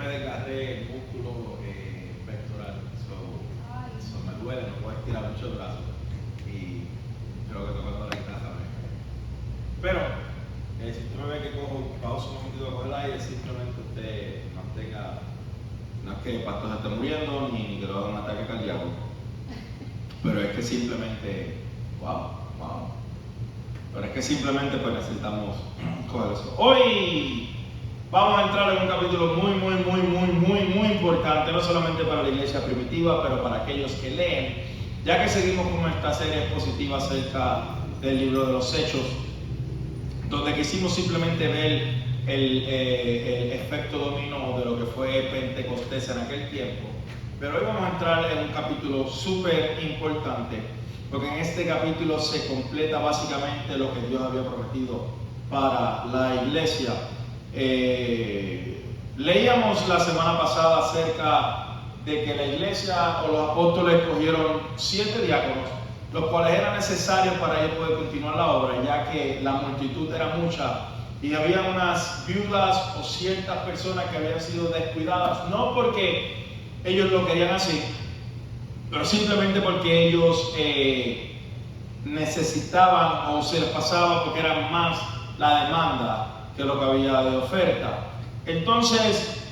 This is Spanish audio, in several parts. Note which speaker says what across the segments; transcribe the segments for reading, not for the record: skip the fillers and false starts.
Speaker 1: me desgarré el músculo pectoral. Eso me duele, no puedo estirar mucho el brazo. Y creo que tocando la guitarra me cae. Pero, si usted me ve que cojo pausa un momentito a coger el aire, simplemente usted mantenga. No es que el pastor se esté muriendo ni que lo haga un ataque cardíaco, pero es que simplemente, wow. Pero es que simplemente pues necesitamos coger eso. Hoy vamos a entrar en un capítulo muy importante, no solamente para la iglesia primitiva, pero para aquellos que leen, ya que seguimos con esta serie expositiva acerca del libro de los Hechos, donde quisimos simplemente ver el efecto dominó de lo que fue Pentecostés en aquel tiempo. Pero hoy vamos a entrar en un capítulo súper importante, porque en este capítulo se completa básicamente lo que Dios había prometido para la iglesia. Leíamos la semana pasada acerca de que la iglesia o los apóstoles escogieron 7 diáconos, los cuales eran necesarios para ellos poder continuar la obra, ya que la multitud era mucha y había unas viudas o ciertas personas que habían sido descuidadas, no porque ellos lo querían así, pero simplemente porque ellos necesitaban o se les pasaba porque era más la demanda que lo que había de oferta. Entonces,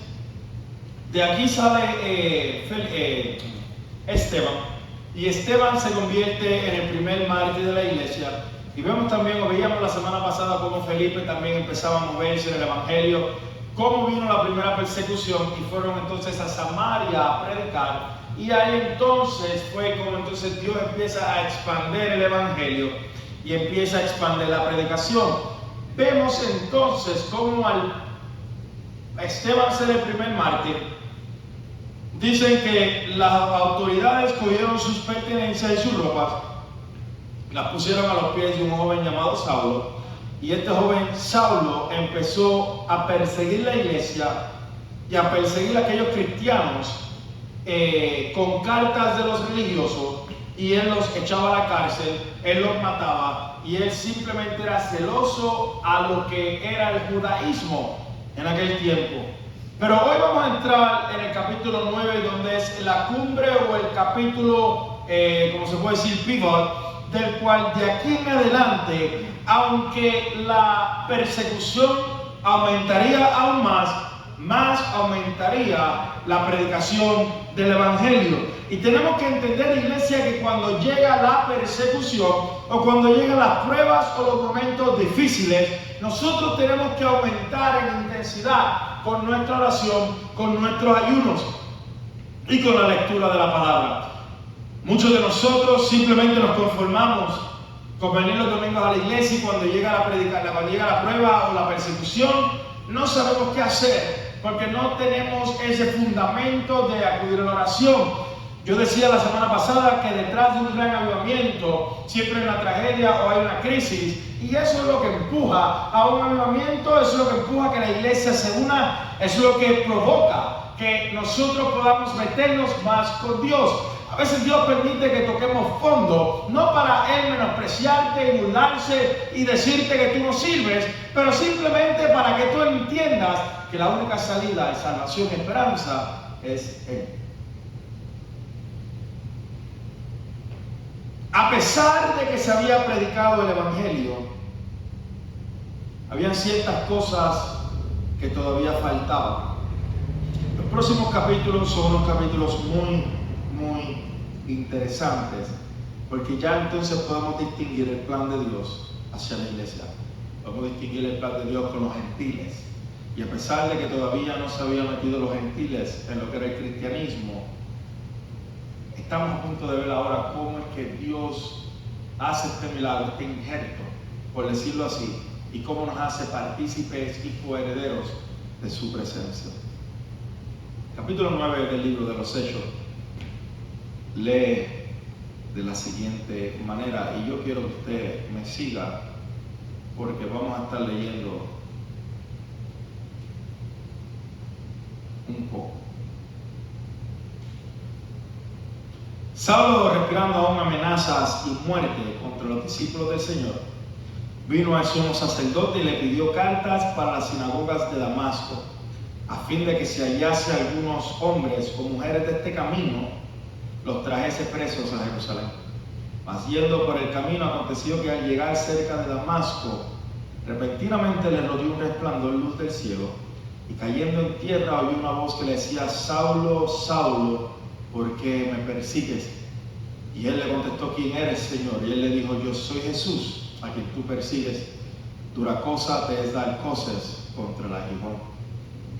Speaker 1: de aquí sale Esteban, y Esteban se convierte en el primer mártir de la iglesia. Y vemos también, o veíamos la semana pasada, cómo Felipe también empezaba a moverse en el evangelio, cómo vino la primera persecución y fueron entonces a Samaria a predicar. Y ahí entonces fue como entonces Dios empieza a expandir el evangelio y empieza a expandir la predicación. Vemos entonces cómo al Esteban ser el primer mártir, dicen que las autoridades cogieron sus pertenencias y sus ropas, las pusieron a los pies de un joven llamado Saulo, y este joven Saulo empezó a perseguir la iglesia y a perseguir a aquellos cristianos con cartas de los religiosos, y él los echaba a la cárcel, él los mataba, y él simplemente era celoso a lo que era el judaísmo en aquel tiempo. Pero hoy vamos a entrar en el capítulo 9, donde es la cumbre o el capítulo, como se puede decir, pivot, del cual de aquí en adelante, aunque la persecución aumentaría aún más aumentaría la predicación del evangelio. Y tenemos que entender, iglesia, que cuando llega la persecución o cuando llegan las pruebas o los momentos difíciles, nosotros tenemos que aumentar en intensidad con nuestra oración, con nuestros ayunos y con la lectura de la palabra. Muchos de nosotros simplemente nos conformamos con venir los domingos a la iglesia, y cuando llega la prueba o la persecución, no sabemos qué hacer, porque no tenemos ese fundamento de acudir a la oración. Yo decía la semana pasada que detrás de un gran avivamiento siempre hay una tragedia o hay una crisis, y eso es lo que empuja a un avivamiento, eso es lo que empuja a que la iglesia se una, eso es lo que provoca que nosotros podamos meternos más con Dios. A veces Dios permite que toquemos fondo, no para Él menospreciarte y burlarse y decirte que tú no sirves, pero simplemente para que tú entiendas que la única salida de salvación y esperanza es Él. A pesar de que se había predicado el evangelio, habían ciertas cosas que todavía faltaban. Los próximos capítulos son unos capítulos muy interesantes, porque ya entonces podemos distinguir el plan de Dios hacia la iglesia. Podemos distinguir el plan de Dios con los gentiles. Y a pesar de que todavía no se habían metido los gentiles en lo que era el cristianismo, estamos a punto de ver ahora cómo es que Dios hace este milagro, este injerto, por decirlo así, y cómo nos hace partícipes y coherederos de su presencia. Capítulo 9 del libro de los Hechos lee de la siguiente manera, y yo quiero que usted me siga, porque vamos a estar leyendo un poco. Saulo, respirando aún amenazas y muerte contra los discípulos del Señor, vino al sumo sacerdote y le pidió cartas para las sinagogas de Damasco, a fin de que si hallase algunos hombres o mujeres de este camino, los trajese presos a Jerusalén. Mas yendo por el camino, aconteció que al llegar cerca de Damasco, repentinamente le rodeó un resplandor, luz del cielo, y cayendo en tierra oyó una voz que le decía: Saulo, Saulo, ¿por qué me persigues? Y él le contestó: ¿quién eres, Señor? Y él le dijo: yo soy Jesús, a quien tú persigues. Dura cosa te es dar coces contra el aguijón.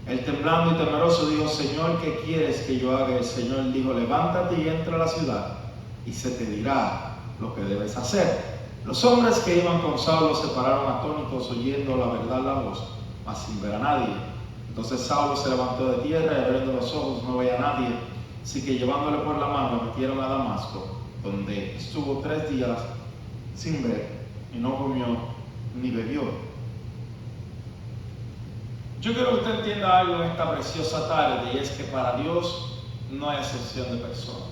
Speaker 1: Él, temblando y temeroso, dijo: Señor, ¿qué quieres que yo haga? El Señor dijo: levántate y entra a la ciudad, y se te dirá lo que debes hacer. Los hombres que iban con Saulo se pararon atónitos, oyendo la verdad la voz, mas sin ver a nadie. Entonces Saulo se levantó de tierra y abriendo los ojos no veía a nadie, así que llevándole por la mano metieron a Damasco, donde estuvo 3 días sin ver, y no comió ni bebió. Yo quiero que usted entienda algo en esta preciosa tarde, y es que para Dios no hay acepción de persona.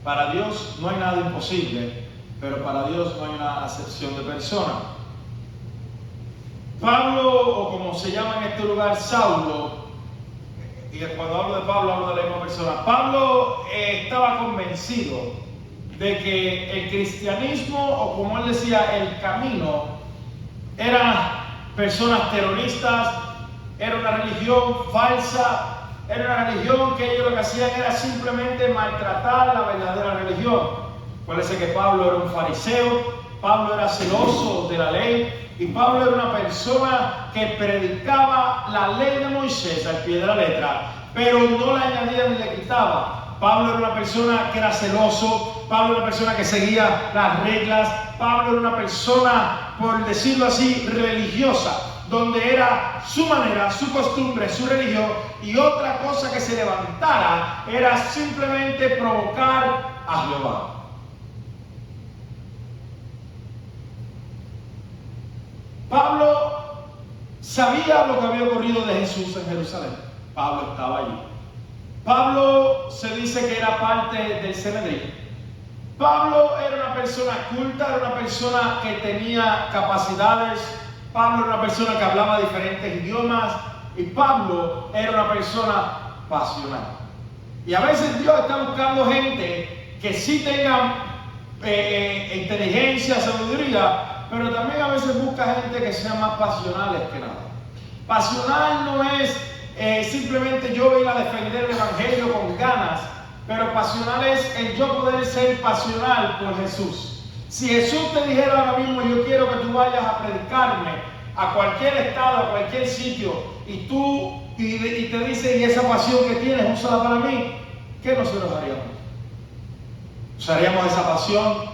Speaker 1: Para Dios no hay nada imposible, pero para Dios no hay una acepción de persona. Pablo, o como se llama en este lugar, Saulo, y cuando hablo de Pablo hablo de la misma persona. Pablo estaba convencido de que el cristianismo, o como él decía, el camino, eran personas terroristas, era una religión falsa, era una religión que ellos lo que hacían era simplemente maltratar la verdadera religión. Acuérdense que Pablo era un fariseo, Pablo era celoso de la ley, y Pablo era una persona que predicaba la ley de Moisés al pie de la letra, pero no la añadía ni le quitaba. Pablo era una persona que era celoso, Pablo era una persona que seguía las reglas, Pablo era una persona, por decirlo así, religiosa, donde era su manera, su costumbre, su religión, y otra cosa que se levantara era simplemente provocar a Jehová. Pablo sabía lo que había ocurrido de Jesús en Jerusalén. Pablo estaba allí. Pablo se dice que era parte del Sanedrín. Pablo era una persona culta, era una persona que tenía capacidades. Pablo era una persona que hablaba diferentes idiomas. Y Pablo era una persona pasional. Y a veces Dios está buscando gente que sí tenga inteligencia, sabiduría, pero también a veces busca gente que sea más pasionales que nada. Pasional no es simplemente yo ir a defender el evangelio con ganas, pero pasional es el yo poder ser pasional por Jesús. Si Jesús te dijera ahora mismo: yo quiero que tú vayas a predicarme a cualquier estado, a cualquier sitio, y te dice: y esa pasión que tienes, úsala para mí, ¿qué nosotros haríamos? Usaríamos esa pasión.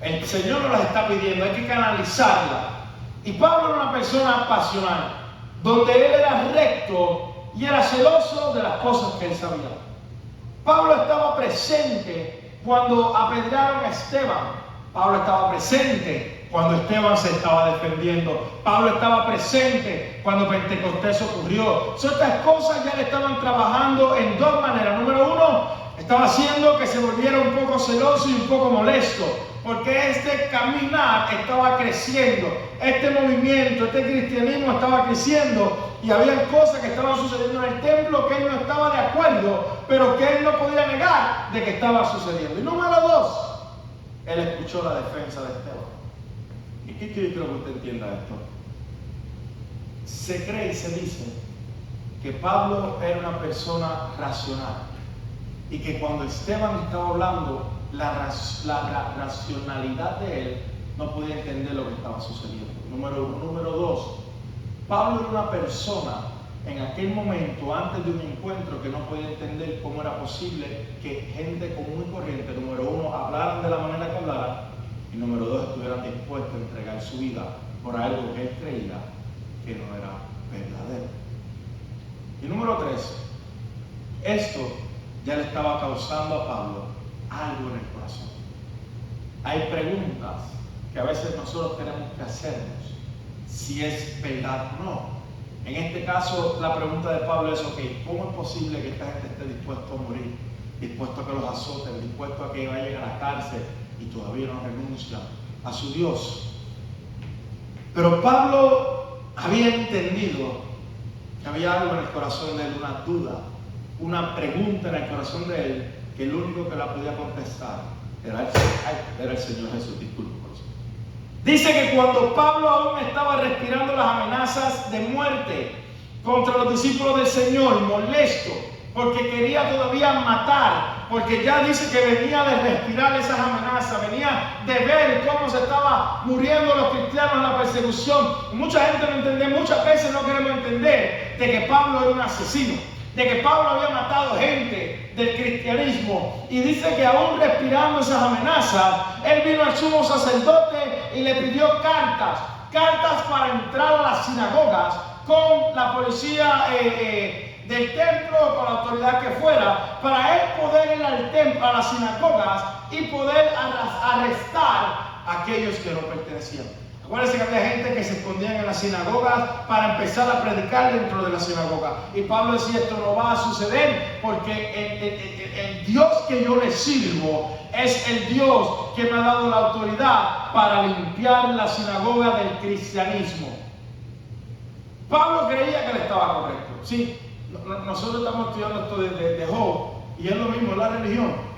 Speaker 1: El Señor nos la está pidiendo, hay que canalizarla. Y Pablo era una persona pasional, donde él era recto y era celoso de las cosas que él sabía. Pablo estaba presente cuando apedrearon a Esteban. Pablo estaba presente cuando Esteban se estaba defendiendo. Pablo estaba presente cuando Pentecostés ocurrió. Estas cosas ya le estaban trabajando en 2 maneras. Número 1, estaba haciendo que se volviera un poco celoso y un poco molesto, porque este caminar estaba creciendo, este movimiento, este cristianismo estaba creciendo, y había cosas que estaban sucediendo en el templo que él no estaba de acuerdo, pero que él no podía negar de que estaba sucediendo. Y número 2, él escuchó la defensa de Esteban. ¿Y qué quiero que usted entienda esto? Se cree y se dice que Pablo era una persona racional, y que cuando Esteban estaba hablando, la racionalidad de él no podía entender lo que estaba sucediendo. Número 1. Número 2, Pablo era una persona en aquel momento, antes de un encuentro, que no podía entender cómo era posible que gente común y corriente, número 1, hablaran de la manera que hablaran, y número 2, estuvieran dispuestos a entregar su vida por algo que él creía que no era verdadero. Y número 3, esto ya le estaba causando a Pablo algo en el corazón. Hay preguntas que a veces nosotros tenemos que hacernos, si es verdad o no. En este caso, la pregunta de Pablo es: ok, ¿cómo es posible que esta gente esté dispuesto a morir, dispuesto a que los azoten, dispuesto a que vayan a la cárcel y todavía no renuncian a su Dios? Pero Pablo había entendido Había algo en el corazón de él, una duda, una pregunta en el corazón de él, que el único que la podía contestar era el Señor Jesús. Disculpe por eso. Dice que cuando Pablo aún estaba respirando las amenazas de muerte contra los discípulos del Señor, molesto, porque quería todavía matar, porque ya dice que venía de respirar esas amenazas, venía de ver cómo se estaba muriendo los cristianos en la persecución. Y mucha gente no entiende, muchas veces no queremos entender de que Pablo era un asesino, de que Pablo había matado gente del cristianismo. Y dice que aún respirando esas amenazas, él vino al sumo sacerdote y le pidió cartas para entrar a las sinagogas con la policía del templo, con la autoridad que fuera, para él poder ir al templo, a las sinagogas, y poder arrestar a aquellos que no pertenecían. Acuérdense que había gente que se escondían en las sinagogas para empezar a predicar dentro de la sinagoga. Y Pablo decía, esto no va a suceder porque el Dios que yo le sirvo es el Dios que me ha dado la autoridad para limpiar la sinagoga del cristianismo. Pablo creía que él estaba correcto. Sí, nosotros estamos estudiando esto de Job, y es lo mismo, es la religión.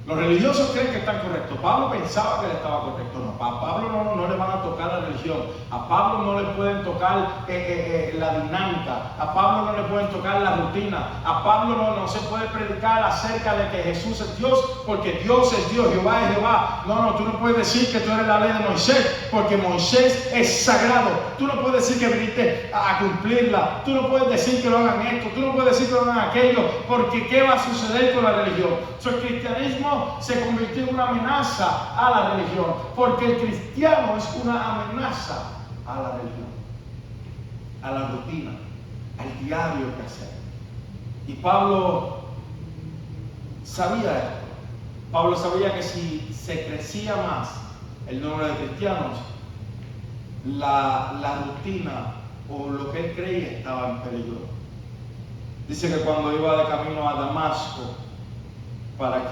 Speaker 1: Los religiosos creen que están correctos. Pablo pensaba que él estaba correcto. No, a Pablo no le van a tocar la religión. A Pablo no le pueden tocar la dinámica. A Pablo no le pueden tocar la rutina. A Pablo no se puede predicar acerca de que Jesús es Dios, porque Dios es Dios, Jehová es Jehová. No, tú no puedes decir que tú eres la ley de Moisés, porque Moisés es sagrado. Tú no puedes decir que viniste a cumplirla. Tú no puedes decir que lo hagan esto. Tú no puedes decir que lo hagan aquello, porque ¿qué va a suceder con la religión? El cristianismo se convirtió en una amenaza a la religión, porque el cristiano es una amenaza a la religión, a la rutina, al diario que hacer. Y Pablo sabía esto. Pablo sabía que si se crecía más el número de cristianos, la rutina o lo que él creía estaba en peligro. Dice que cuando iba de camino a Damasco para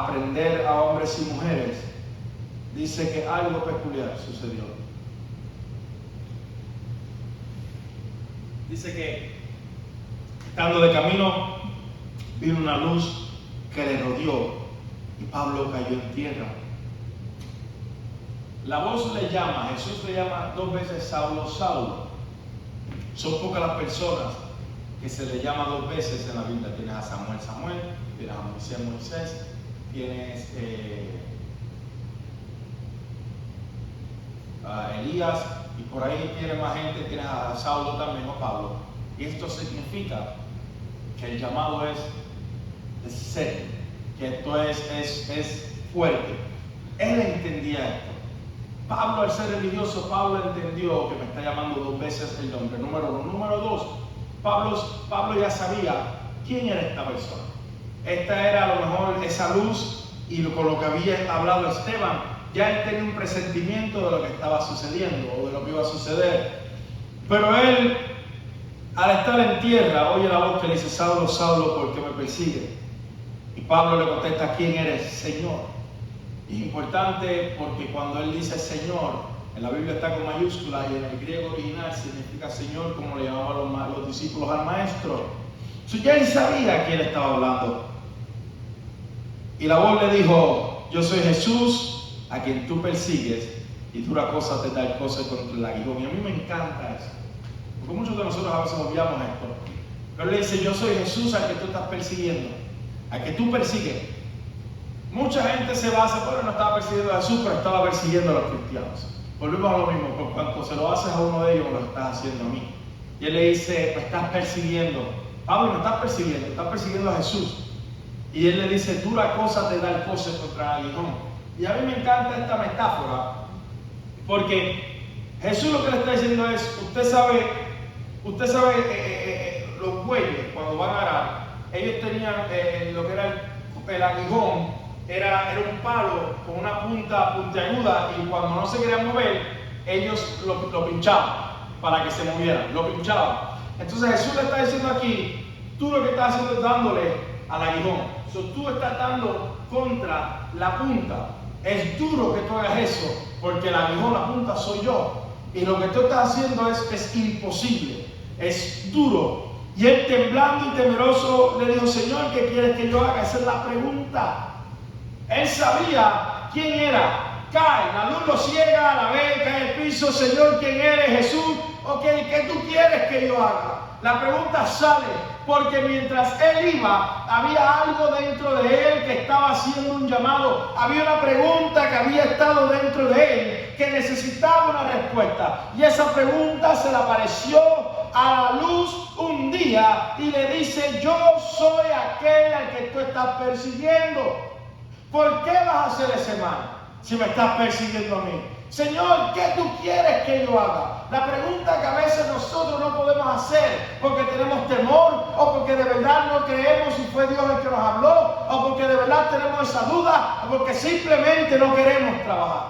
Speaker 1: aprender a hombres y mujeres, dice que algo peculiar sucedió. Dice que estando de camino vino una luz que le rodeó y Pablo cayó en tierra. La voz le llama, Jesús le llama 2 veces Saulo, Saulo. Son pocas las personas que se le llama 2 veces en la Biblia. Tienes a Samuel, tienes a Moisés, tienes a Elías, y por ahí tiene más gente, tienes a Saulo también, o Pablo. Y esto significa que el llamado es serio, que esto es fuerte. Él entendía esto. Pablo, al ser religioso, Pablo entendió que me está llamando 2 veces el nombre. Número 1. Número 2, Pablo ya sabía quién era esta persona. Esta era a lo mejor esa luz, y con lo que había hablado Esteban, ya él tenía un presentimiento de lo que estaba sucediendo o de lo que iba a suceder. Pero él, al estar en tierra, oye la voz que le dice: Saulo, Saulo, ¿por qué me persigues? Y Pablo le contesta: ¿quién eres, Señor? Y es importante porque cuando él dice Señor, en la Biblia está con mayúsculas, y en el griego original significa Señor, como le llamaban los discípulos al maestro. Entonces ya él sabía a quién estaba hablando. Y la voz le dijo: yo soy Jesús, a quien tú persigues, y dura cosa te da cosa contra el aguijón. Y a mí me encanta eso, porque muchos de nosotros a veces obviamos esto. Pero él le dice: yo soy Jesús al que tú estás persiguiendo, al que tú persigues. Mucha gente se basa, bueno, no estaba persiguiendo a Jesús, pero estaba persiguiendo a los cristianos. Volvemos a lo mismo: por cuanto se lo haces a uno de ellos, me lo estás haciendo a mí. Y él le dice: me estás persiguiendo. Pablo, me estás persiguiendo a Jesús. Y él le dice: dura cosa te da el coce contra el aguijón. Y a mí me encanta esta metáfora, porque Jesús lo que le está diciendo es: usted sabe, los bueyes cuando van a arar, ellos tenían lo que era el aguijón, era un palo con una punta puntiaguda, y cuando no se querían mover, ellos lo pinchaban para que se movieran, lo pinchaban. Entonces Jesús le está diciendo aquí: tú lo que estás haciendo es dándole al aguijón. Tú estás dando contra la punta. Es duro que tú hagas eso, porque el aguijón, la punta, soy yo. Y lo que tú estás haciendo es imposible. es duro. Y él, temblando y temeroso, le dijo: Señor, ¿qué quieres que yo haga? Esa es la pregunta. Él sabía quién era. Cae, la luz lo ciega, la ve, cae al piso. Señor, ¿quién eres? Jesús. Ok, ¿qué tú quieres que yo haga? La pregunta sale porque mientras él iba, había algo dentro de él que estaba haciendo un llamado. Había una pregunta que había estado dentro de él que necesitaba una respuesta. Y esa pregunta se le apareció a la luz un día y le dice: yo soy aquel al que tú estás persiguiendo. ¿Por qué vas a hacer ese mal si me estás persiguiendo a mí? Señor, ¿qué tú quieres que yo haga? La pregunta que a veces nosotros no podemos hacer porque tenemos temor, o porque de verdad no creemos si fue Dios el que nos habló, o porque de verdad tenemos esa duda, o porque simplemente no queremos trabajar.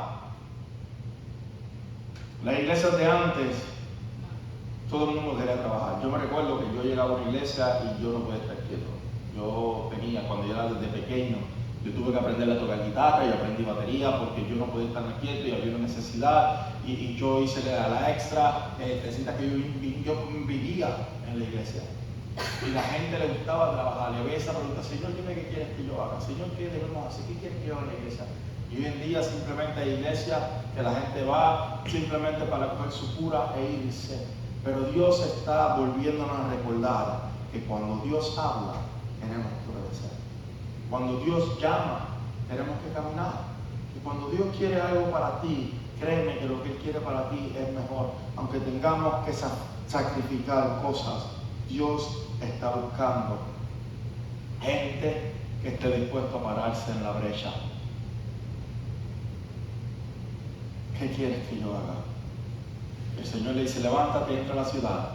Speaker 1: Las iglesias de antes, todo el mundo quería trabajar. Yo me recuerdo que yo llegaba a una iglesia y yo no podía estar quieto. Yo venía, cuando yo era desde pequeño, yo tuve que aprender a tocar guitarra y aprendí batería porque yo no podía estar más quieto y había una necesidad. Y yo hice la extra, necesita que yo vivía en la iglesia. Y la gente le gustaba trabajar. Y había esa pregunta: Señor, dime qué quieres que yo haga. Señor, ¿qué debemos hacer? ¿Qué quieres que yo haga en la iglesia? Y hoy en día simplemente hay iglesias que la gente va simplemente para coger su cura e irse. Pero Dios está volviéndonos a recordar que cuando Dios habla, tenemos que obedecer. Cuando Dios llama, tenemos que caminar. Y cuando Dios quiere algo para ti, créeme que lo que Él quiere para ti es mejor. Aunque tengamos que sacrificar cosas, Dios está buscando gente que esté dispuesta a pararse en la brecha. ¿Qué quieres que yo haga? El Señor le dice: levántate y entra a la ciudad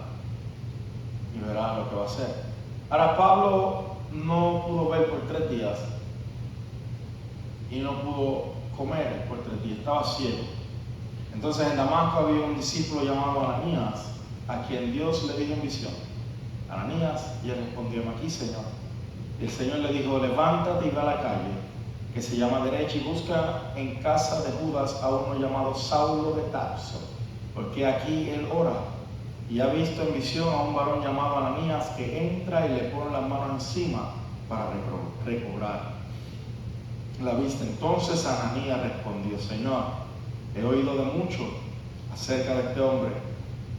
Speaker 1: y verás lo que va a hacer. Ahora, Pablo no pudo ver por 3 días y no pudo comer por 3 días, estaba ciego. Entonces en Damasco había un discípulo llamado Ananías, a quien Dios le dijo en visión: Ananías, y él respondió: aquí, Señor. Y el Señor le dijo: levántate y ve a la calle que se llama derecha y busca en casa de Judas a uno llamado Saulo de Tarso, porque aquí él ora. Y ha visto en visión a un varón llamado Ananías que entra y le pone las manos encima para recobrar la vista. Entonces Ananías respondió: Señor, he oído de mucho acerca de este hombre,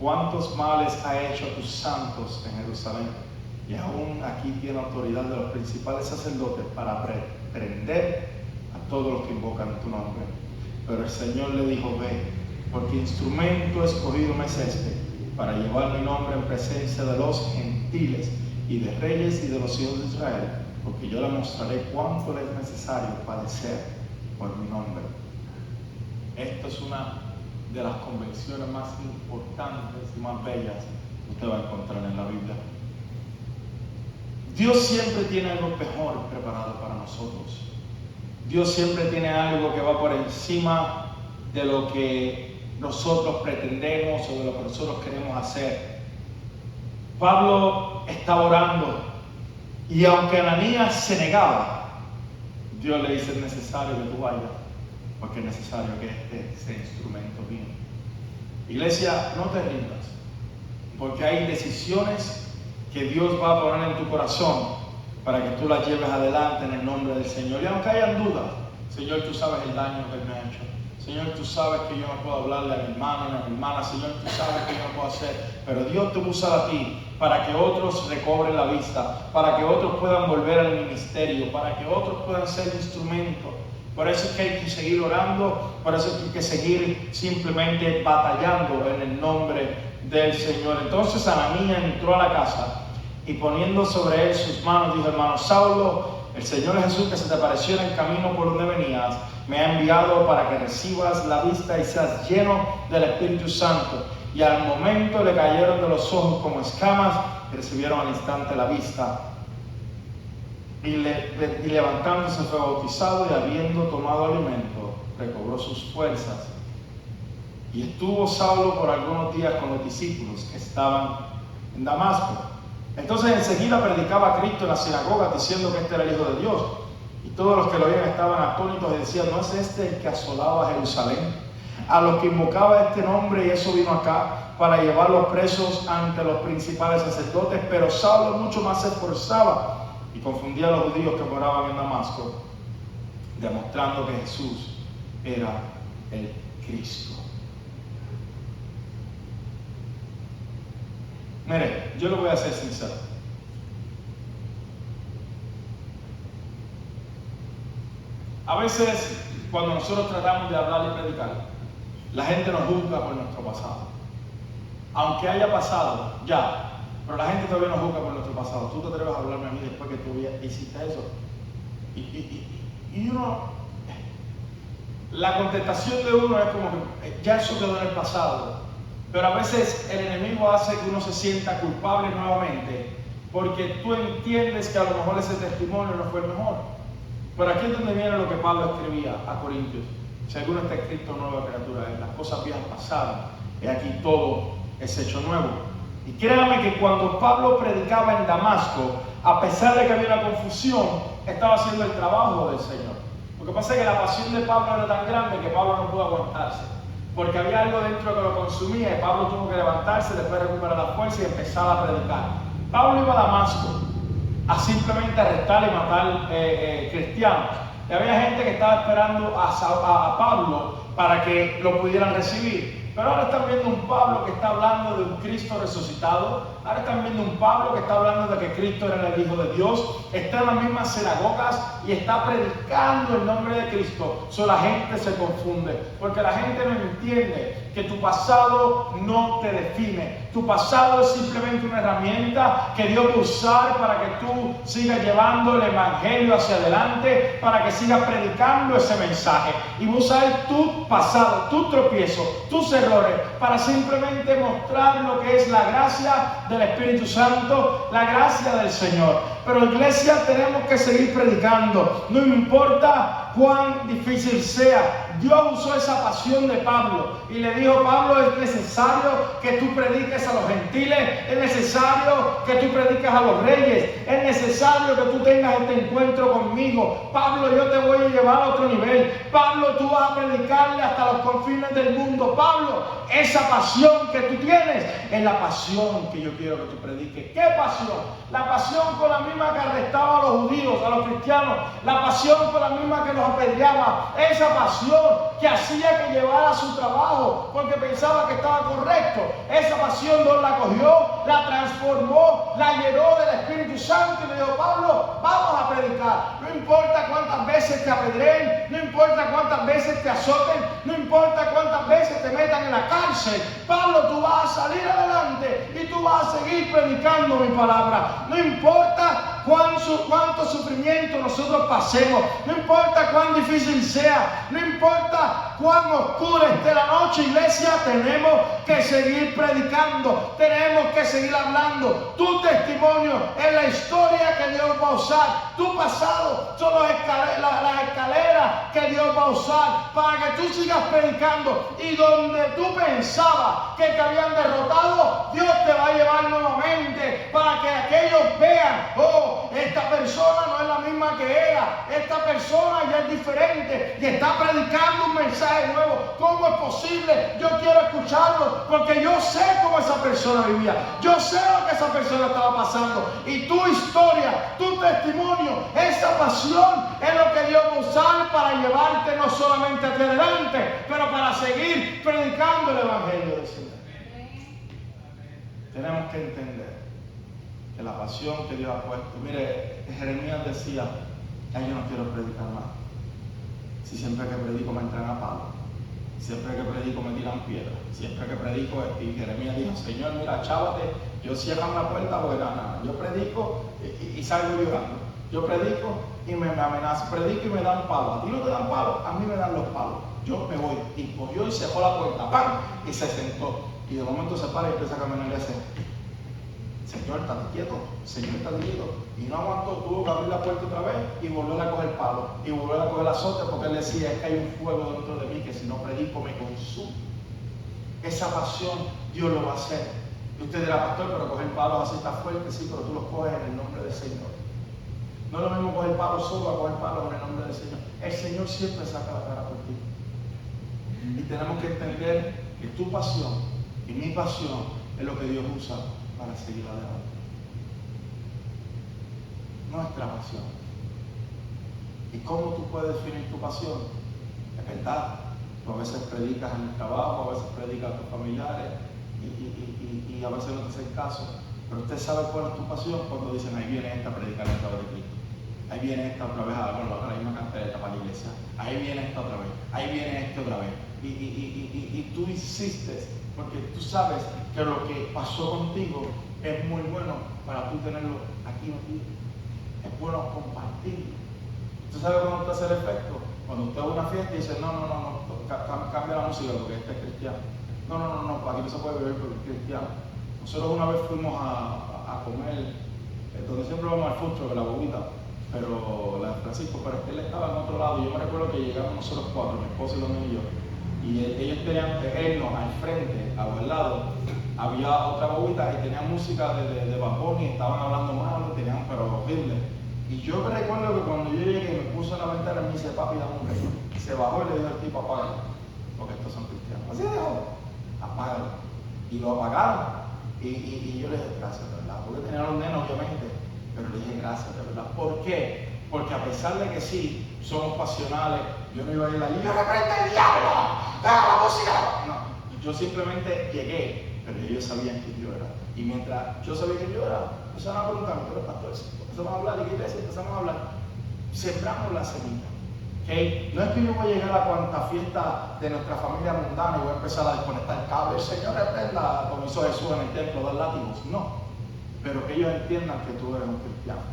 Speaker 1: cuántos males ha hecho a tus santos en Jerusalén, y aún aquí tiene autoridad de los principales sacerdotes para prender a todos los que invocan tu nombre. Pero el Señor le dijo: ve, porque instrumento escogido me es este, para llevar mi nombre en presencia de los gentiles y de reyes y de los hijos de Israel, porque yo le mostraré cuánto le es necesario padecer por mi nombre. Esto es una de las convenciones más importantes y más bellas que usted va a encontrar en la Biblia. Dios siempre tiene algo mejor preparado para nosotros. Dios siempre tiene algo que va por encima de lo que nosotros pretendemos o de lo que nosotros queremos hacer. Pablo estaba orando y aunque Ananías se negaba, Dios le dice: es necesario que tú vayas, porque es necesario que este sea instrumento mío. Iglesia, no te rindas, porque hay decisiones que Dios va a poner en tu corazón para que tú las lleves adelante en el nombre del Señor. Y aunque hayan dudas: Señor, tú sabes el daño que Él me ha hecho. Señor, tú sabes que yo no puedo hablarle a mi hermano ni a mi hermana. Señor, tú sabes que yo no puedo hacer. Pero Dios te usa a ti para que otros recobren la vista, para que otros puedan volver al ministerio, para que otros puedan ser instrumentos. Por eso es que hay que seguir orando, por eso es que hay que seguir simplemente batallando en el nombre del Señor. Entonces Ananías entró a la casa y poniendo sobre él sus manos dijo: hermano Saulo, el Señor Jesús, que se te apareció en el camino por donde venías, me ha enviado para que recibas la vista y seas lleno del Espíritu Santo. Y al momento le cayeron de los ojos como escamas y recibieron al instante la vista. Y levantándose fue bautizado, y habiendo tomado alimento, recobró sus fuerzas. Y estuvo Saulo por algunos días con los discípulos que estaban en Damasco. Entonces enseguida predicaba a Cristo en las sinagogas, diciendo que este era el Hijo de Dios. Y todos los que lo oían estaban atónitos y decían: ¿no es este el que asolaba a Jerusalén? A los que invocaba este nombre, y eso vino acá. para llevarlos presos ante los principales sacerdotes, pero Saulo mucho más se esforzaba y confundía a los judíos que moraban en Damasco, demostrando que Jesús era el Cristo. Mire, yo lo voy a ser sincero. A veces, cuando nosotros tratamos de hablar y predicar, la gente nos juzga por nuestro pasado. Aunque haya pasado, ya, pero la gente todavía nos juzga por nuestro pasado. Tú te atreves a hablarme a mí después que tú hiciste eso. Y uno, la contestación de uno es como que ya eso quedó en el pasado. Pero a veces el enemigo hace que uno se sienta culpable nuevamente, porque tú entiendes que a lo mejor ese testimonio no fue el mejor. Pero aquí es donde viene lo que Pablo escribía a Corintios. Si alguno está escrito nueva criatura, las cosas viejas pasaron, y aquí todo es hecho nuevo. Y créame que cuando Pablo predicaba en Damasco, a pesar de que había una confusión, estaba haciendo el trabajo del Señor. Lo que pasa es que la pasión de Pablo era tan grande que Pablo no pudo aguantarse, porque había algo dentro que lo consumía y Pablo tuvo que levantarse, después recuperar la fuerza y empezar a predicar. Pablo iba a Damasco a simplemente arrestar y matar cristianos. Y había gente que estaba esperando a Pablo para que lo pudieran recibir. Pero ahora están viendo un Pablo que está hablando de un Cristo resucitado. Ahora están viendo un Pablo que está hablando de que Cristo era el Hijo de Dios. Está en las mismas sinagogas y está predicando el nombre de Cristo. Solo la gente se confunde, porque la gente no entiende que tu pasado no te define. Tu pasado es simplemente una herramienta que Dios va a usar para que tú sigas llevando el Evangelio hacia adelante, para que sigas predicando ese mensaje. Y va a usar tu pasado, tu tropiezo, tus errores, para simplemente mostrar lo que es la gracia del Espíritu Santo, la gracia del Señor. Pero iglesia, tenemos que seguir predicando, no importa cuán difícil sea. Dios usó esa pasión de Pablo y le dijo: Pablo, es necesario que tú prediques a los gentiles, es necesario que tú prediques a los reyes, es necesario que tú tengas este encuentro conmigo. Pablo, yo te voy a llevar a otro nivel. Pablo, tú vas a predicarle hasta los confines del mundo. Pablo, esa pasión que tú tienes es la pasión que yo quiero que tú prediques. ¿Qué pasión? La pasión con la misma que arrestaba a los judíos, a los cristianos, la pasión con la misma que los apedreaba, esa pasión que hacía que llevara su trabajo porque pensaba que estaba correcto. Esa pasión Dios la cogió, la transformó, la llenó del Espíritu Santo y le dijo: Pablo, vamos a predicar. No importa cuántas veces te apedreen, no importa cuántas veces te azoten, no importa cuántas veces te metan en la cárcel. Pablo, tú vas a salir adelante y tú vas a seguir predicando mi palabra. No importa cuánto sufrimiento nosotros pasemos, no importa cuán difícil sea, no importa cuán oscura esté la noche, iglesia, tenemos que seguir predicando, tenemos que seguir hablando. Tu testimonio es la historia que Dios va a usar. Tu pasado son las escaleras que Dios va a usar para que tú sigas predicando, y donde tú pensabas que te habían derrotado, Dios te va a llevar nuevamente para que aquellos vean: oh, esta persona no es la misma que era, esta persona ya es diferente y está predicando un mensaje nuevo. ¿Cómo es posible? Yo quiero escucharlo porque yo sé cómo esa persona vivía, yo sé lo que esa persona estaba pasando, y tu historia, tu testimonio, esa pasión es lo que Dios va a usar para llevarte no solamente hacia adelante, pero para seguir predicando el Evangelio del Señor. Tenemos que entender que la pasión que Dios ha puesto, mire, Jeremías decía: yo no quiero predicar más. Si siempre que predico me entran a palo, siempre que predico me tiran piedras, siempre que predico. Y Jeremías dijo: Señor, mira, chávate, yo cierro la puerta porque nada, yo predico y salgo llorando. Yo predico y me amenazan, predico y me dan palo. A ti no te dan palo, a mí me dan los palos. Yo me voy. Y cogió y cerró la puerta, ¡pam! Y se sentó. Y de momento se para y empieza a caminar y dice: Señor, está quieto, Señor, está quieto. Y no aguantó, tuvo que abrir la puerta otra vez y volver a coger palo y volver a coger azote, porque él decía: es que hay un fuego dentro de mí que si no predico me consume. Esa pasión Dios lo va a hacer. Y usted dirá: pastor, pero coger palos así está fuerte. Sí, pero tú los coges en el nombre del Señor. No es lo mismo coger palos solo a coger palos en el nombre del Señor. El Señor siempre saca la cara por ti. Y tenemos que entender que tu pasión Y mi pasión es lo que Dios usa para seguir adelante. Nuestra pasión. ¿Y cómo tú puedes definir tu pasión? Es verdad, tú a veces predicas en el trabajo, a veces predicas a tus familiares y a veces no te hacen caso. Pero usted sabe cuál es tu pasión cuando dicen, ahí viene esta a predicar en esta hora de Cristo. Ahí viene esta otra vez a la misma cantareta para la iglesia. Ahí viene esta otra vez. Ahí viene este otra vez. Y tú insistes porque tú sabes que lo que pasó contigo es muy bueno para tú tenerlo aquí contigo. Es bueno compartirlo. ¿Usted sabe cuando usted hace el efecto? Cuando usted va a una fiesta y dice, no, cambia la música porque este es cristiano. No, aquí no se puede beber porque es cristiano. Nosotros una vez fuimos a comer, donde siempre vamos al food truck, la bobita, pero la de Francisco, pero es que él estaba en otro lado. Y yo me recuerdo que llegamos nosotros cuatro, mi esposa y los niños y yo. Y ellos tenían, al frente, a los lados, había otra bobita y tenían música de Bad Bunny, estaban hablando mal, tenían, pero horrible. Y yo me recuerdo que cuando yo llegué y me puso en la ventana, me dice, papi, dame un reino. Y se bajó y le dijo al tipo, apágalo, porque estos son cristianos. Así dijo, apágalo. Y lo apagaron. Y yo le dije, gracias, de verdad, porque tenía los nenes, obviamente, pero le dije, gracias, de verdad. ¿Por qué? Porque a pesar de que sí, somos pasionales, yo no iba a ir allí, yo reprendo el diablo, la música. No, yo simplemente llegué, pero ellos sabían quién yo era. Y mientras yo sabía quién yo era, empezaron a preguntarme, ¿tú eres pastor? Empezamos a hablar, ¿de qué iglesia? Empezamos a hablar. Sembramos la semilla. ¿Okay? No es que yo voy a llegar a cuanta fiesta de nuestra familia mundana y voy a empezar a desconectar el cable. El Señor reprenda, como hizo Jesús en el templo, dar látigos. No. Pero que ellos entiendan que tú eres un cristiano.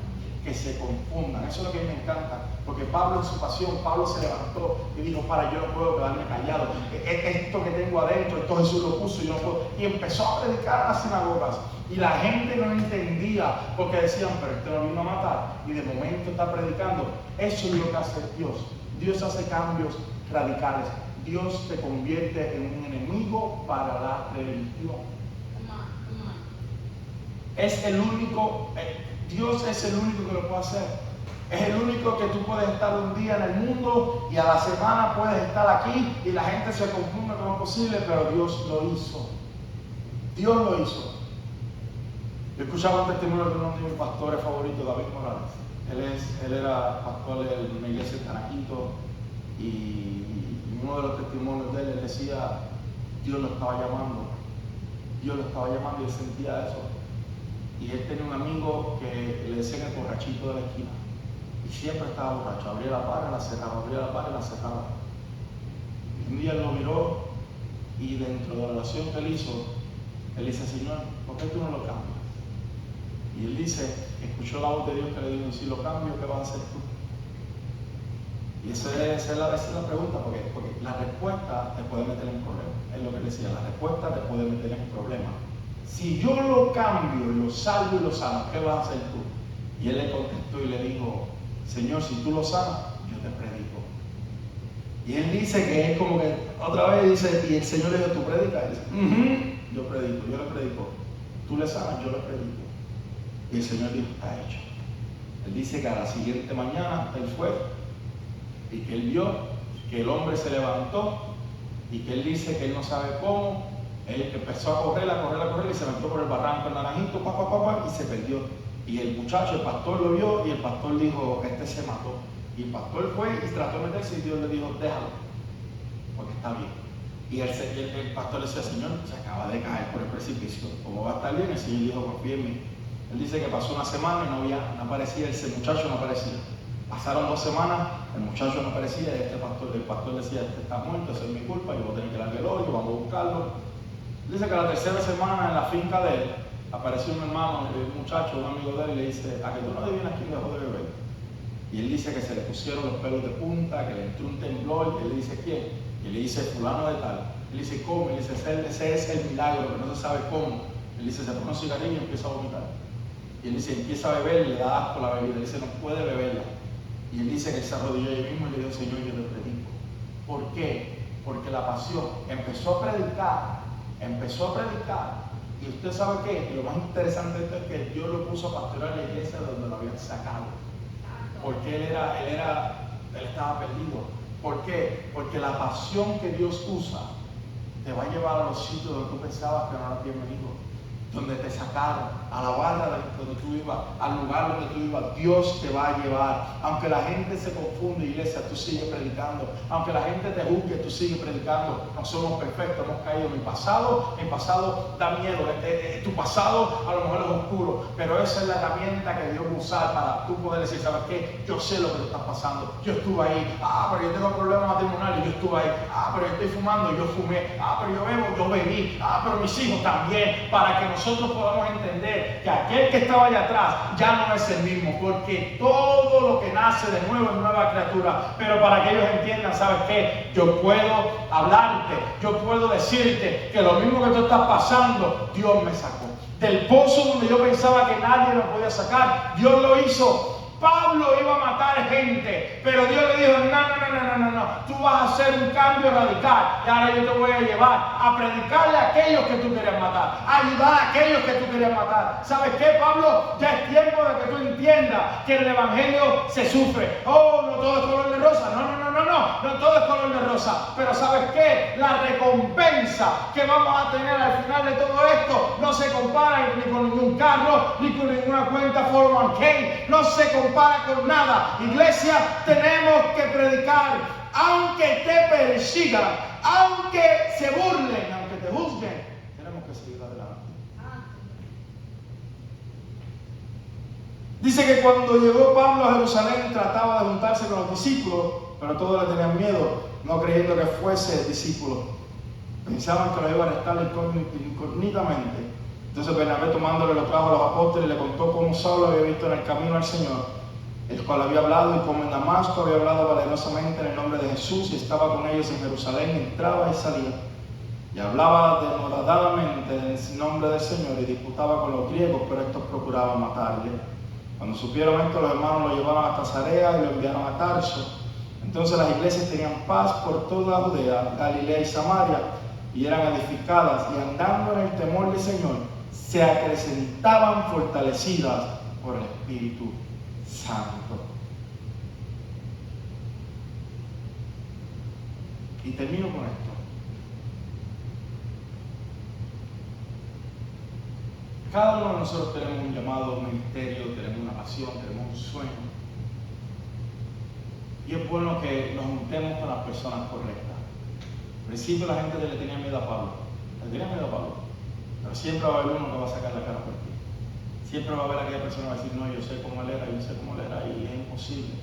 Speaker 1: Que se confundan. Eso es lo que a mí me encanta. Porque Pablo en su pasión, Pablo se levantó y dijo, para, yo no puedo quedarme callado. Esto que tengo adentro, esto Jesús lo puso, yo no puedo. Y empezó a predicar en las sinagogas. Y la gente no entendía porque decían, pero este lo vino a matar. Y de momento está predicando. Eso es lo que hace Dios. Dios hace cambios radicales. Dios te convierte en un enemigo para la religión. Es el único, Dios es el único que lo puede hacer. Es el único que tú puedes estar un día en el mundo y a la semana puedes estar aquí y la gente se confunde con lo posible, pero Dios lo hizo. Dios lo hizo. Yo escuchaba un testimonio de uno de mis pastores favoritos, David Morales. Él era pastor de una iglesia en Tanaquito y uno de los testimonios de él decía, Dios lo estaba llamando. Dios lo estaba llamando y él sentía eso. Y él tenía un amigo que le decían el borrachito de la esquina. Y siempre estaba borracho. Abría la barra, la cerraba, abría la barra y la cerraba. Y un día él lo miró y dentro de la oración que él hizo, él dice, Señor, ¿por qué tú no lo cambias? Y él dice, escuchó la voz de Dios que le dijo, si lo cambio, ¿qué vas a hacer tú? Y esa es la pregunta, porque la respuesta te puede meter en problemas. Es lo que él decía, la respuesta te puede meter en problemas. Si yo lo cambio, lo salvo y lo sano, ¿qué vas a hacer tú? Y él le contestó y le dijo, Señor, si tú lo sanas, yo te predico. Y él dice que es como que, otra vez dice, y el Señor le dijo, ¿tú predicas? Y dice, yo predico, yo le predico. Tú le sanas, yo le predico. Y el Señor dijo, está hecho. Él dice que a la siguiente mañana él fue y que él vio que el hombre se levantó y que él dice que él no sabe cómo. Él empezó a correr y se metió por el barranco el naranjito, y se perdió. Y el muchacho, el pastor lo vio y el pastor dijo, este se mató. Y el pastor fue y trató de meterse y Dios le dijo, déjalo, porque está bien. Y el pastor le decía, Señor, se acaba de caer por el precipicio, ¿cómo va a estar bien? El Señor dijo, confía en mí. Él dice que pasó una semana y no aparecía, ese muchacho no aparecía. Pasaron 2 semanas, el muchacho no aparecía y el pastor decía, este está muerto, eso es mi culpa, yo voy a tener que darle el hoyo, vamos a buscarlo. Dice que la 3ª semana en la finca de él apareció un hermano, un muchacho, un amigo de él, y le dice, ¿a que tú no adivinas quién dejó de beber? Y él dice que se le pusieron los pelos de punta, que le entró un temblor, y él le dice, ¿quién? Y le dice, fulano de tal. Él dice, ¿cómo? Y le dice, ese es el milagro, que no se sabe cómo. Él dice, se pone un cigarrillo y empieza a vomitar. Y él dice, empieza a beber y le da asco la bebida. Él dice, no puede beberla. Y él dice que se arrodilló ahí mismo y le dijo, Señor, yo te predico. ¿Por qué? Porque la pasión empezó a predicar. Y usted sabe qué, que lo más interesante de esto es que Dios lo puso a pastorear la iglesia de donde lo habían sacado. Porque él estaba perdido. ¿Por qué? Porque la pasión que Dios usa te va a llevar a los sitios donde tú pensabas que no eras bienvenido, donde te sacaron, a la barra donde tú ibas, al lugar donde tú ibas. Dios te va a llevar. Aunque la gente se confunde, iglesia, tú sigues predicando. Aunque la gente te juzgue, tú sigues predicando. No somos perfectos, hemos caído. Mi pasado da miedo. Tu pasado a lo mejor es oscuro, pero esa es la herramienta que Dios va a usar para tú poder decir, ¿sabes qué? Yo sé lo que te está pasando. Yo estuve ahí. Pero yo tengo problemas matrimoniales. Yo estuve ahí. Pero yo estoy fumando. Yo fumé. Pero yo bebo. Yo bebí. Pero mis hijos también. Para que nosotros podamos entender que aquel que estaba allá atrás ya no es el mismo, porque todo lo que nace de nuevo es nueva criatura. Pero para que ellos entiendan, ¿sabes qué? Yo puedo hablarte, yo puedo decirte que lo mismo que tú estás pasando, Dios me sacó del pozo donde yo pensaba que nadie me podía sacar. Dios lo hizo. Pablo iba a matar gente, pero Dios le dijo, no, tú vas a hacer un cambio radical, y ahora yo te voy a llevar a predicarle a aquellos que tú querías matar, a ayudar a aquellos que tú querías matar. ¿Sabes qué, Pablo? Ya es tiempo de que tú entiendas que en el Evangelio se sufre. No todo es color de rosa, no todo es color de rosa, pero ¿sabes qué? La recompensa que vamos a tener al final de todo esto no se compara ni con ningún carro, ni con ninguna cuenta 401k, no se compara con nada. Iglesia, tenemos que predicar, aunque te persigan, aunque se burlen, aunque te juzguen, tenemos que seguir adelante. Dice que cuando llegó Pablo a Jerusalén trataba de juntarse con los discípulos, pero todos le tenían miedo, no creyendo que fuese discípulo. Pensaban que lo iban a arrestar incógnitamente. Entonces Bernabé, tomándole, lo trajo a los apóstoles y le contó cómo Saulo había visto en el camino al Señor, el cual había hablado, y como en Damasco había hablado valerosamente en el nombre de Jesús, y estaba con ellos en Jerusalén, entraba y salía, y hablaba denodadamente en el nombre del Señor, y disputaba con los griegos, pero estos procuraban matarle. Cuando supieron esto, los hermanos lo llevaron a Cesarea y lo enviaron a Tarso. Entonces las iglesias tenían paz por toda Judea, Galilea y Samaria, y eran edificadas, y andando en el temor del Señor, se acrecentaban fortalecidas por el Espíritu Santo. Y termino con esto. Cada uno de nosotros tenemos un llamado, un ministerio, tenemos una pasión, tenemos un sueño. Y es bueno que nos juntemos con las personas correctas. Al principio la gente le tenía miedo a Pablo. Le tenía miedo a Pablo. Pero siempre va a haber uno que va a sacar la cara por ti. Siempre va a haber aquella persona que va a decir, no, yo sé cómo él era, y es imposible.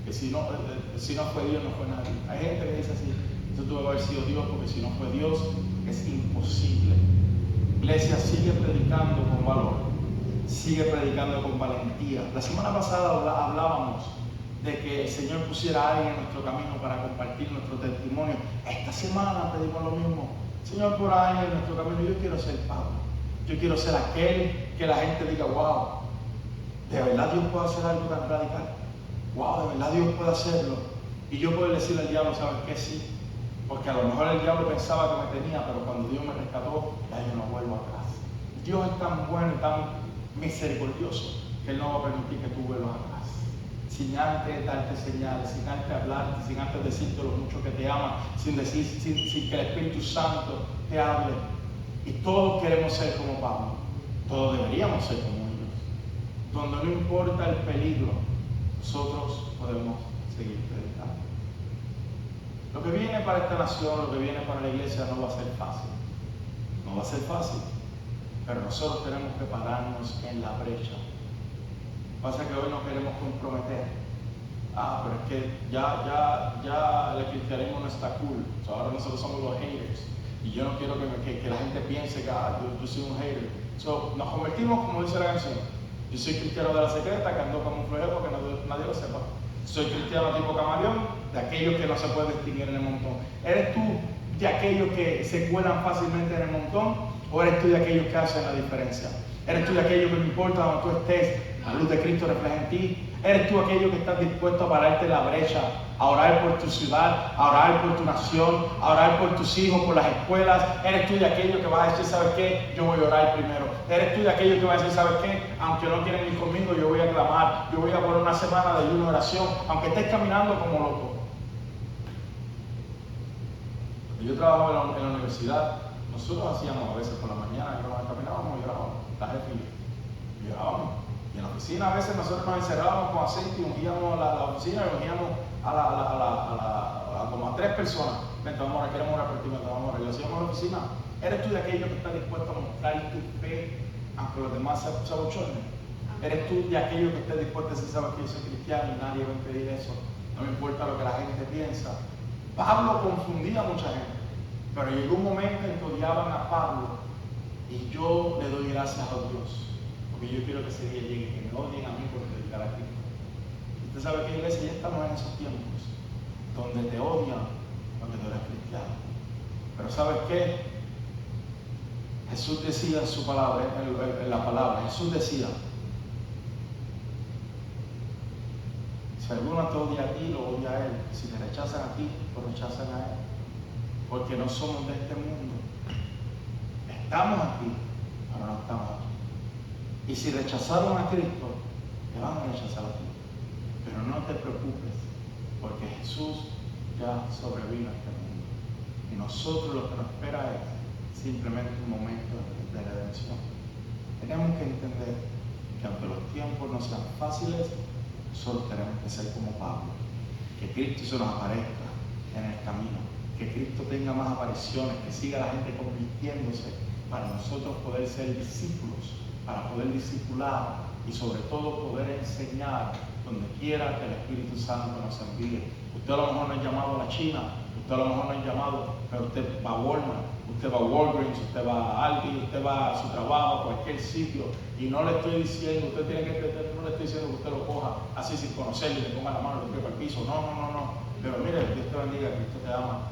Speaker 1: Que si no fue Dios, no fue nadie. Hay gente que dice así, esto tuvo que haber sido Dios, porque si no fue Dios, es imposible. Iglesia, sigue predicando con valor, sigue predicando con valentía. La semana pasada hablábamos de que el Señor pusiera a alguien en nuestro camino para compartir nuestro testimonio. Esta semana pedimos lo mismo. Señor, por alguien en nuestro camino, yo quiero ser Pablo. Yo quiero ser aquel que la gente diga, wow, ¿de verdad Dios puede hacer algo tan radical? Wow, ¿de verdad Dios puede hacerlo? Y yo puedo decirle al diablo, ¿sabes qué? Sí. Porque a lo mejor el diablo pensaba que me tenía, pero cuando Dios me rescató, ya yo no vuelvo atrás. Dios es tan bueno y tan misericordioso que Él no va a permitir que tú vuelvas atrás. Sin antes darte señales, sin antes hablarte, sin antes decirte lo mucho que te ama, sin que el Espíritu Santo te hable. Y todos queremos ser como Pablo. Todos deberíamos ser como ellos. Donde no importa el peligro, nosotros podemos seguir predicando. Lo que viene para esta nación, lo que viene para la iglesia no va a ser fácil. No va a ser fácil. Pero nosotros tenemos que pararnos en la brecha. Pasa que hoy nos queremos comprometer. Pero es que ya el cristianismo no está cool. Ahora nosotros somos los haters. Y yo no quiero que la gente piense que yo soy un hater. Nos convertimos, como dice la canción. Yo soy cristiano de la secreta, que ando como un florero porque nadie lo sepa. Soy cristiano tipo camaleón, de aquellos que no se pueden distinguir en el montón. ¿Eres tú de aquellos que se cuelan fácilmente en el montón? ¿O eres tú de aquellos que hacen la diferencia? ¿Eres tú de aquellos que no importa donde tú estés, la luz de Cristo refleja en ti? ¿Eres tú aquello que estás dispuesto a pararte en la brecha, a orar por tu ciudad, a orar por tu nación, a orar por tus hijos, por las escuelas? ¿Eres tú de aquello que vas a decir, ¿sabes qué? Yo voy a orar primero. ¿Eres tú de aquello que vas a decir, ¿sabes qué? Aunque no quieren ir conmigo, yo voy a clamar, yo voy a poner una semana de ayuno y oración, aunque estés caminando como loco. yo trabajaba en la universidad, nosotros hacíamos a veces por la mañana, caminábamos y llorábamos, la jefe y yo, llorábamos. Y en la oficina a veces nosotros nos encerrábamos con aceite y ungíamos la oficina y ungíamos como a 3 personas. Vente, vamos a orar, queremos orar por ti, vente, vamos a orar. Y lo hacíamos en la oficina. ¿Eres tú de aquellos que está dispuesto a mostrar tu fe aunque los demás se abochornen? ¿Eres tú de aquellos que esté dispuesto a decir, sabes que yo soy cristiano y nadie va a impedir eso? No me importa lo que la gente piensa. Pablo confundía a mucha gente, pero llegó un momento en que odiaban a Pablo y yo le doy gracias a Dios, porque yo quiero que ese día llegue, que me odien a mí por predicar a Cristo. Usted sabe que, iglesia, ya estamos en esos tiempos donde te odian porque tú eres cristiano. Pero ¿sabes qué? Jesús decía en su palabra, en la palabra, Jesús decía, si alguno te odia a ti, lo odia a él. Si te rechazan a ti, lo rechazan a él. Porque no somos de este mundo. Estamos aquí, pero no estamos aquí. Y si rechazaron a Cristo, te van a rechazar a ti. Pero no te preocupes, porque Jesús ya sobrevino a este mundo. Y nosotros lo que nos espera es simplemente un momento de redención. Tenemos que entender que aunque los tiempos no sean fáciles, nosotros tenemos que ser como Pablo. Que Cristo se nos aparezca en el camino. Que Cristo tenga más apariciones, que siga la gente convirtiéndose para nosotros poder ser discípulos, para poder discipular y sobre todo poder enseñar donde quiera que el Espíritu Santo nos envíe. Usted a lo mejor no es llamado a la China, usted a lo mejor no es llamado, pero usted va a Walmart, usted va a Walgreens, usted va a Aldi, usted va a su trabajo, a cualquier sitio. Y no le estoy diciendo, usted tiene que entender, no le estoy diciendo que usted lo coja así sin conocerlo y le ponga la mano y lo trepa al piso. No. Pero mire, Dios te bendiga, Cristo te ama.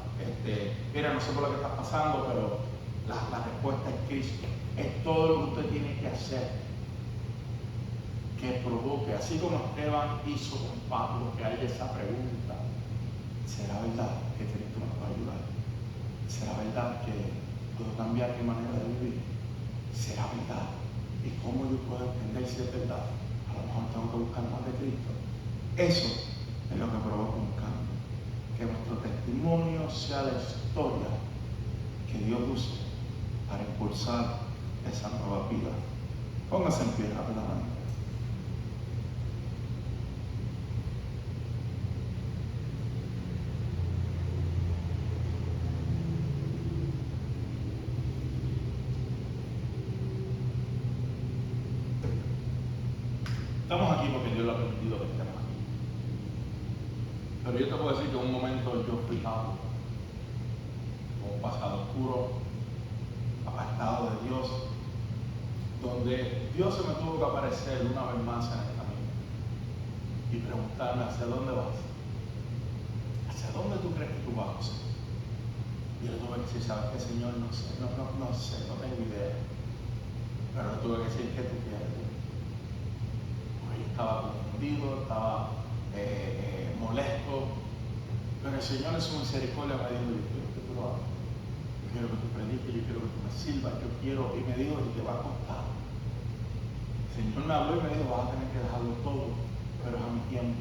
Speaker 1: Mira, no sé por lo que estás pasando, pero la respuesta es Cristo. Es todo lo que usted tiene que hacer que provoque, así como Esteban hizo con Pablo, que haya esa pregunta: ¿será verdad que Cristo me va a ayudar? ¿Será verdad que puedo cambiar mi manera de vivir? ¿Será verdad? ¿Y cómo yo puedo entender si es verdad? A lo mejor tengo que buscar más de Cristo. Eso es lo que provoca un cambio. Que nuestro testimonio sea la historia que Dios use para impulsar esa nueva vida. Póngase en pie rápidamente. Estamos aquí porque Dios lo ha permitido que estemos aquí. Pero yo te puedo decir que en un momento yo fui con un pasado oscuro, apartado de Dios, donde Dios se me tuvo que aparecer una vez más en el camino y preguntarme: ¿hacia dónde vas? ¿Hacia dónde tú crees que tú vas, José? Y yo le tuve que decir: ¿sabes qué, Señor? No sé, no tengo idea. Pero le tuve que decir: ¿qué tú quieres? Estaba confundido, estaba molesto, pero el Señor en su misericordia me dijo: yo quiero que tú lo hagas, yo quiero que tú prediques, yo quiero que tú me sirvas, yo quiero, y me dijo: y te va a costar. El Señor me habló y me dijo: vas a tener que dejarlo todo, pero es a mi tiempo.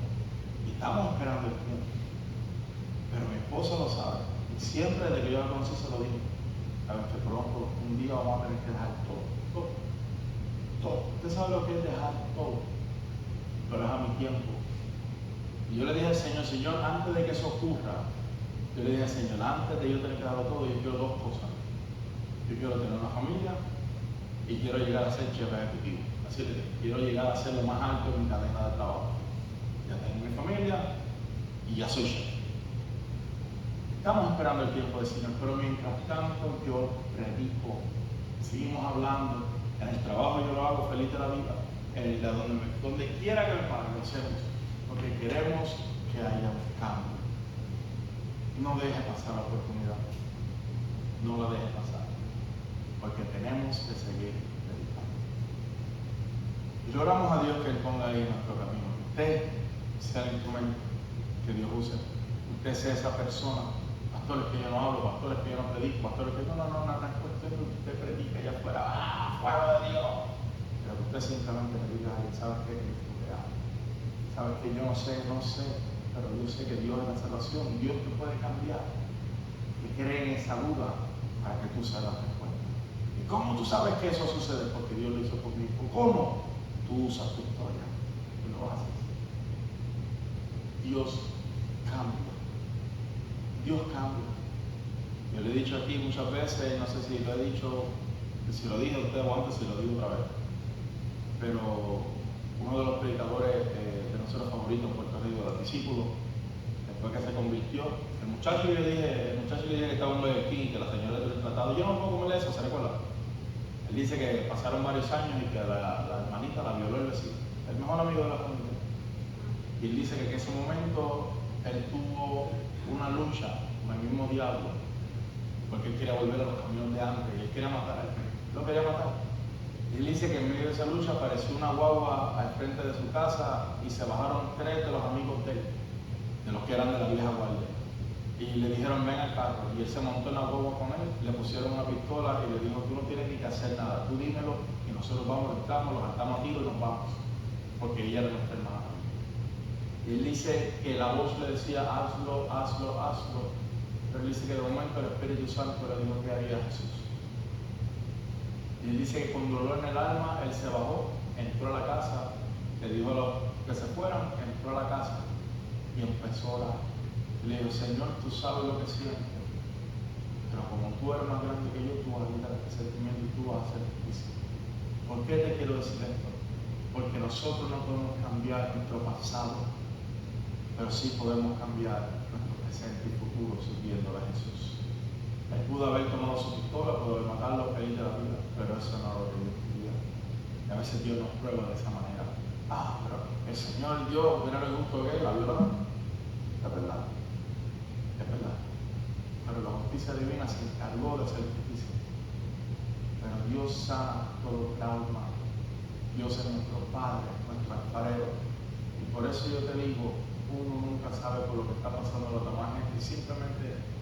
Speaker 1: Y estamos esperando el tiempo, pero mi esposa lo sabe, y siempre desde que yo la conocí se lo digo: sabes que pronto, un día vamos a tener que dejar todo. Usted sabe lo que es dejar todo, pero es a mi tiempo. Y yo le dije al Señor: Señor, antes de que eso ocurra, yo le dije al Señor, antes de yo tener que darlo todo, yo quiero 2 cosas. Yo quiero tener una familia y quiero llegar a ser chef ejecutivo. Así que quiero llegar a ser lo más alto en mi cadena de trabajo. Ya tengo mi familia y ya soy chef. Estamos esperando el tiempo del Señor, pero mientras tanto yo predico, seguimos hablando. En el trabajo yo lo hago feliz de la vida. Donde quiera que me pare, lo hacemos, porque queremos que haya un cambio. No deje pasar la oportunidad, no la deje pasar, porque tenemos que seguir predicando. Y le oramos a Dios que Él ponga ahí en nuestro camino, que usted sea el instrumento que Dios use, usted sea esa persona. Pastores, que yo no hablo, pastores, que yo no predico, pastores, que no es cuestión de que usted predica allá afuera, fuera de Dios. Pero que usted simplemente me diga: ¿sabes qué? Cristo te ama. ¿Sabes que yo no sé, pero yo sé que Dios es la salvación, Dios te puede cambiar. que creen esa duda para que tú seas la respuesta. ¿Y cómo tú sabes que eso sucede? Porque Dios lo hizo conmigo. ¿Cómo? Tú usas tu historia y lo haces. Dios cambia. Dios cambia. Yo le he dicho aquí muchas veces, no sé si lo he dicho, si lo dije a ustedes o antes, si lo digo otra vez. Pero uno de los predicadores de nosotros favoritos en Puerto Rico, los discípulos, después que se convirtió, el muchacho le dije que estaba en Burger King, que la señora le había tratado, yo no puedo comer eso, ¿se recuerda? Él dice que pasaron varios años y que la hermanita la violó el vecino, el mejor amigo de la familia. Y él dice que en ese momento él tuvo una lucha con el mismo diablo, porque él quería volver a los caminos de antes y él quería matar a él, lo quería matar. Y él dice que en medio de esa lucha apareció una guagua al frente de su casa y se bajaron 3 de los amigos de él, de los que eran de la vieja guardia. Y le dijeron, ven al carro. Y él se montó en la guagua con él, le pusieron una pistola y le dijo, tú no tienes ni que hacer nada, tú dímelo y nosotros vamos, entramos, los atamos a tiro y nos vamos. Porque ella era nuestra hermana. Y él dice que la voz le decía, hazlo, hazlo, hazlo. Pero él dice que de momento el Espíritu Santo le dijo que haría Jesús. Y él dice que con dolor en el alma, él se bajó, entró a la casa, le dijo a los que se fueran, entró a la casa y empezó a orar. Y le dijo, Señor, tú sabes lo que siento, pero como tú eres más grande que yo, tú vas a quitar este sentimiento y tú vas a hacer justicia. ¿Por qué te quiero decir esto? Porque nosotros no podemos cambiar nuestro pasado, pero sí podemos cambiar nuestro presente y futuro sirviendo a Jesús. Él pudo haber tomado su pistola, pudo haber matado feliz de la vida, pero eso no es lo que Dios quería. Y a veces Dios nos prueba de esa manera. Pero el Señor Dios, mira el gusto que él la violó. Es verdad. Es verdad. Pero la justicia divina se encargó de hacer justicia. Pero Dios sana todo trauma. Dios es nuestro Padre, nuestro alfarero. Y por eso yo te digo, uno nunca sabe por lo que está pasando a los demás gente y simplemente